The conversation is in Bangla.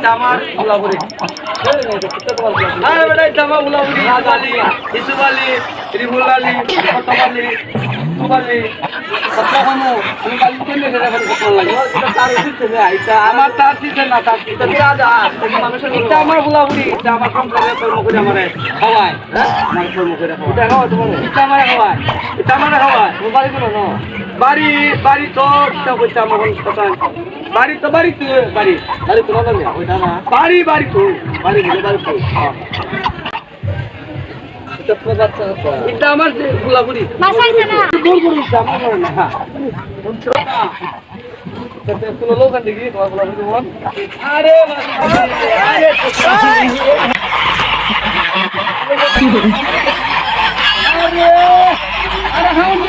আমার গোলাপুরি আমার গোলাপুরি ইসুবালি রিমুলালি কতবালি সুবালি আমার তার দিচ্ছে না তার দিচ্ছে আমার গোলাপুরি এটা আমার কম করে কর্ম করে আমার খাওয়ায় আমার কর্ম করে খাওয়ায় তোমার এটা আমার খাওয়ায় এটা আমার খাওয়ায় বাড়ি কোনো না বাড়ি বাড়ি তো করতে আমার কথা বাড়ি তো বাড়ি তো বাড়ি বাড়ি তো না ওইটা না বাড়ি বাড়ি তো বাড়ি বাড়ি তো এটা আমার যে গোলাপুরি কোনো লোক দেখি তোমার গোলাপুরি আরে আরে